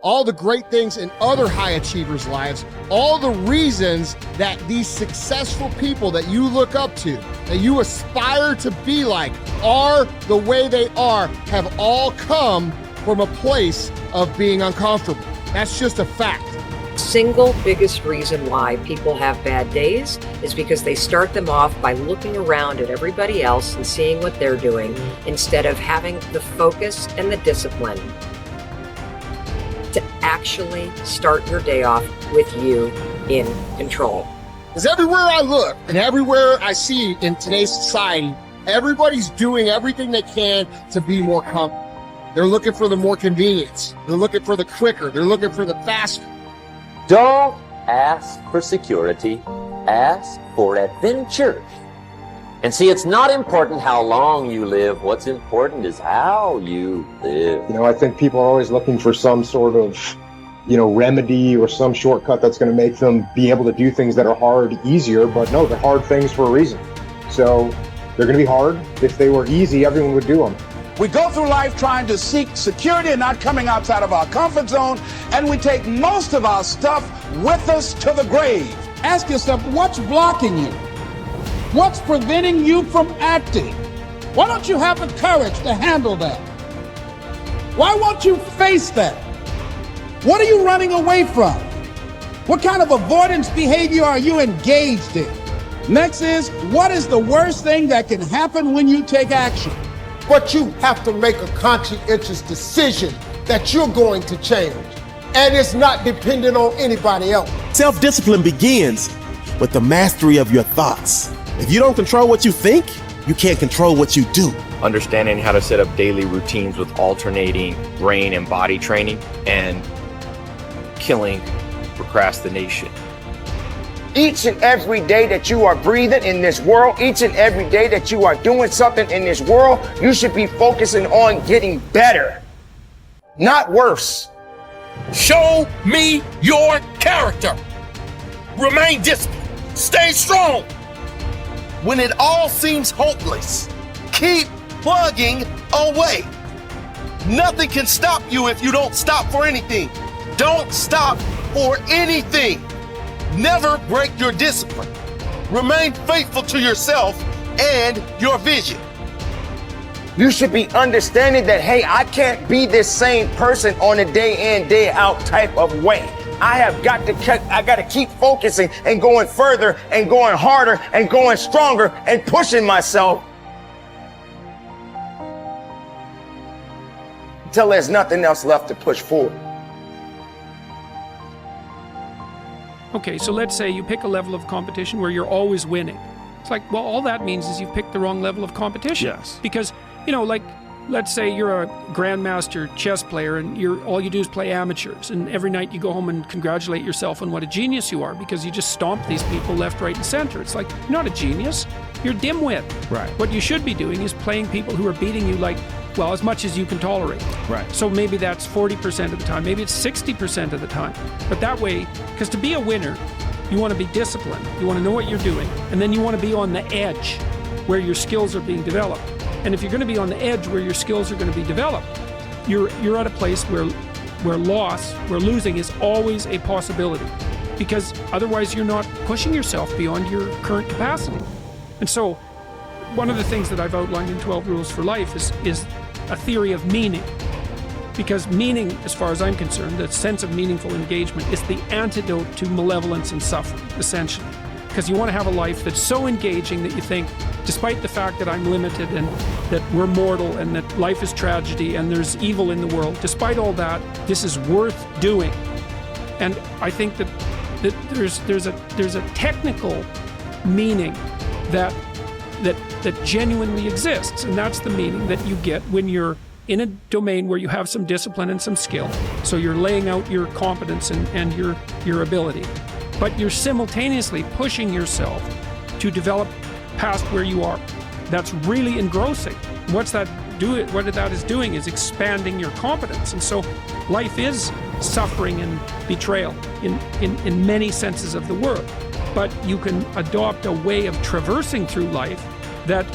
all the great things in other high achievers' lives, all the reasons that these successful people that you look up to, that you aspire to be like, are the way they are, have all come from a place of being uncomfortable. That's just a fact. Single biggest reason why people have bad days is because they start them off by looking around at everybody else and seeing what they're doing instead of having the focus and the discipline to actually start your day off with you in control. Because everywhere I look and everywhere I see in today's society, everybody's doing everything they can to be more comfortable. They're looking for the more convenience. They're looking for the quicker. They're looking for the faster. Don't ask for security, ask for adventure. And see, it's not important how long you live. What's important is how you live. You know, I think people are always looking for some sort of, remedy or some shortcut that's going to make them be able to do things that are hard easier. But no, they're hard things for a reason. So they're going to be hard. If they were easy, everyone would do them. We go through life trying to seek security and not coming outside of our comfort zone, and we take most of our stuff with us to the grave. Ask yourself, what's blocking you? What's preventing you from acting? Why don't you have the courage to handle that? Why won't you face that? What are you running away from? What kind of avoidance behavior are you engaged in? Next is, what is the worst thing that can happen when you take action? But you have to make a conscientious decision that you're going to change. And it's not dependent on anybody else. Self-discipline begins with the mastery of your thoughts. If you don't control what you think, you can't control what you do. Understanding how to set up daily routines with alternating brain and body training and killing procrastination. Each and every day that you are breathing in this world, each and every day that you are doing something in this world, you should be focusing on getting better, not worse. Show me your character. Remain disciplined. Stay strong. When it all seems hopeless, keep plugging away. Nothing can stop you if you don't stop for anything. Don't stop for anything. Never break your discipline. Remain faithful to yourself and your vision. You should be understanding that, hey, I can't be this same person on a day in, day out type of way. I got to keep focusing and going further and going harder and going stronger and pushing myself until there's nothing else left to push forward. Okay, so let's say you pick a level of competition where you're always winning. It's like, well, all that means is you've picked the wrong level of competition. Yes. Because, let's say you're a grandmaster chess player and all you do is play amateurs, and every night you go home and congratulate yourself on what a genius you are because you just stomp these people left, right, and center. It's like, you're not a genius, you're a dimwit. Right. What you should be doing is playing people who are beating you as much as you can tolerate. Right. So maybe that's 40% of the time, maybe it's 60% of the time. But that way, because to be a winner, you want to be disciplined, you want to know what you're doing, and then you want to be on the edge where your skills are being developed. And if you're going to be on the edge where your skills are going to be developed, you're at a place where losing is always a possibility, because otherwise you're not pushing yourself beyond your current capacity. And so one of the things that I've outlined in 12 Rules for Life is a theory of meaning. Because meaning, as far as I'm concerned, the sense of meaningful engagement is the antidote to malevolence and suffering, essentially. Because you want to have a life that's so engaging that you think, despite the fact that I'm limited and that we're mortal and that life is tragedy and there's evil in the world, despite all that, this is worth doing. And I think that there's a technical meaning that genuinely exists, and that's the meaning that you get when you're in a domain where you have some discipline and some skill. So you're laying out your competence and your ability, but you're simultaneously pushing yourself to develop past where you are. That's really engrossing. What that is doing is expanding your competence. And so life is suffering and betrayal in many senses of the word. But you can adopt a way of traversing through life that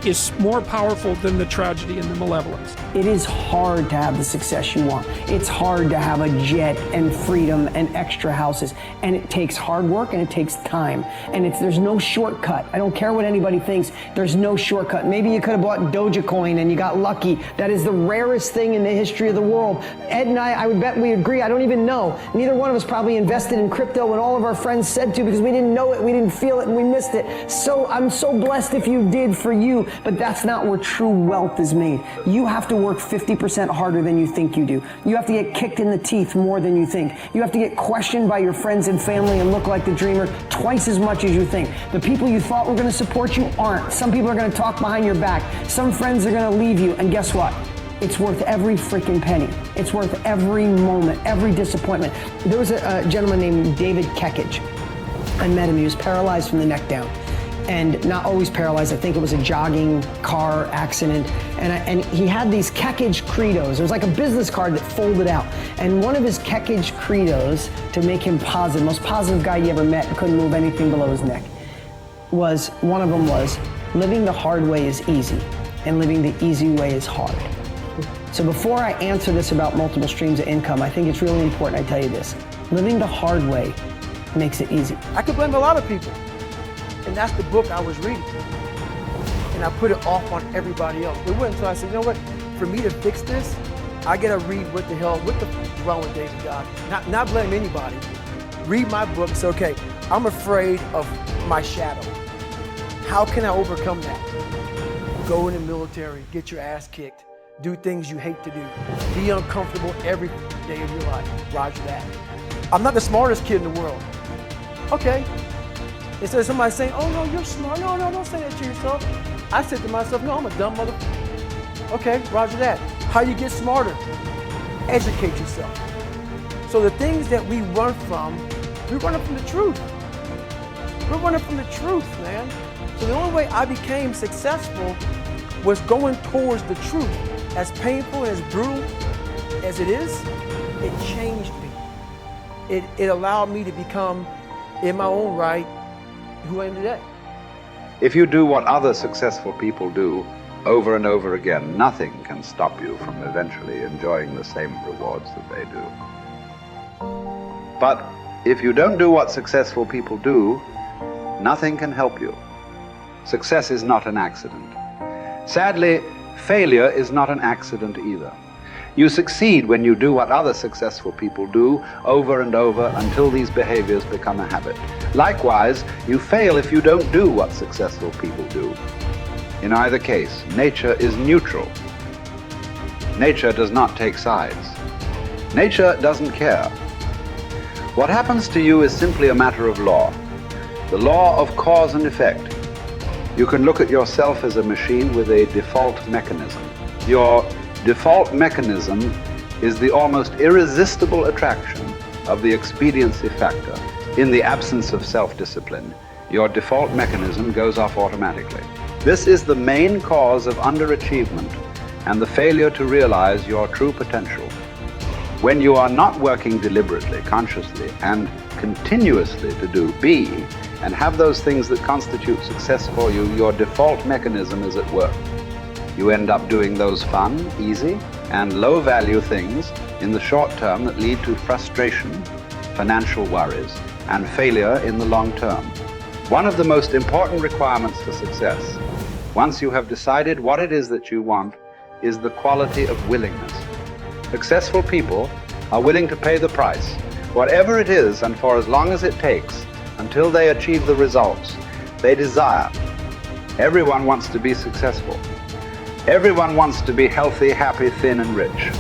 is more powerful than the tragedy and the malevolence. It is hard to have the success you want. It's hard to have a jet and freedom and extra houses. And it takes hard work and it takes time. And there's no shortcut. I don't care what anybody thinks. There's no shortcut. Maybe you could have bought Dogecoin and you got lucky. That is the rarest thing in the history of the world. Ed and I would bet we agree. I don't even know. Neither one of us probably invested in crypto when all of our friends said to, because we didn't know it, we didn't feel it, and we missed it. So I'm so blessed if you did for you. But that's not where true wealth is made. You have to work 50% harder than you think you do. You have to get kicked in the teeth more than you think. You have to get questioned by your friends and family and look like the dreamer twice as much as you think. The people you thought were going to support you aren't. Some people are going to talk behind your back. Some friends are going to leave you. And guess what? It's worth every freaking penny. It's worth every moment, every disappointment. There was a gentleman named David Kekich. I met him. He was paralyzed from the neck down. And not always paralyzed. I think it was a jogging car accident. And he had these Kekich credos. It was like a business card that folded out. And one of his Kekich credos, to make him positive, most positive guy you ever met, couldn't move anything below his neck, one of them was, living the hard way is easy, and living the easy way is hard. So before I answer this about multiple streams of income, I think it's really important I tell you this. Living the hard way makes it easy. I could blame a lot of people. And that's the book I was reading. And I put it off on everybody else. It wasn't until I said, you know what, for me to fix this, I gotta read what the f is wrong with David God. Not blame anybody. Read my book and say, okay, I'm afraid of my shadow. How can I overcome that? Go in the military, get your ass kicked, do things you hate to do, be uncomfortable every day of your life. Roger that. I'm not the smartest kid in the world. Okay. Instead of somebody saying, oh no, you're smart. No, don't say that to yourself. I said to myself, no, I'm a dumb mother. Okay, roger that. How you get smarter? Educate yourself. So the things that we run from, we're running from the truth. We're running from the truth, man. So the only way I became successful was going towards the truth. As painful and as brutal as it is, it changed me. It allowed me to become, in my own right, who I am today. If you do what other successful people do over and over again, nothing can stop you from eventually enjoying the same rewards that they do. But if you don't do what successful people do, nothing can help you. Success is not an accident. Sadly, failure is not an accident either. You succeed when you do what other successful people do over and over until these behaviors become a habit. Likewise, you fail if you don't do what successful people do. In either case, nature is neutral. Nature does not take sides. Nature doesn't care. What happens to you is simply a matter of law. The law of cause and effect. You can look at yourself as a machine with a default mechanism. Your default mechanism is the almost irresistible attraction of the expediency factor. In the absence of self-discipline, your default mechanism goes off automatically. This is the main cause of underachievement and the failure to realize your true potential. When you are not working deliberately, consciously, and continuously to be and have those things that constitute success for you, your default mechanism is at work. You end up doing those fun, easy, and low-value things in the short term that lead to frustration, financial worries, and failure in the long term. One of the most important requirements for success, once you have decided what it is that you want, is the quality of willingness. Successful people are willing to pay the price, whatever it is and for as long as it takes, until they achieve the results they desire. Everyone wants to be successful. Everyone wants to be healthy, happy, thin, and rich.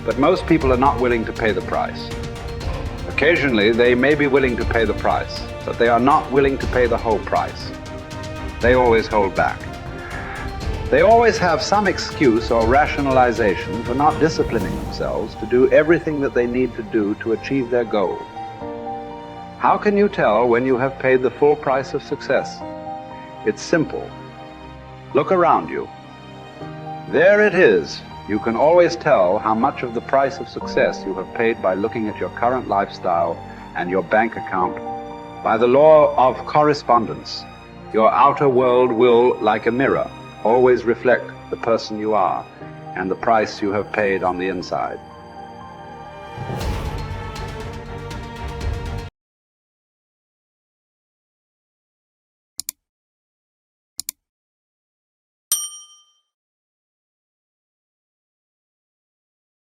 But most people are not willing to pay the price. Occasionally, they may be willing to pay the price, but they are not willing to pay the whole price. They always hold back. They always have some excuse or rationalization for not disciplining themselves to do everything that they need to do to achieve their goal. How can you tell when you have paid the full price of success? It's simple. Look around you. There it is. You can always tell how much of the price of success you have paid by looking at your current lifestyle and your bank account. By the law of correspondence, Your outer world will, like a mirror, always reflect the person you are and the price you have paid on the inside.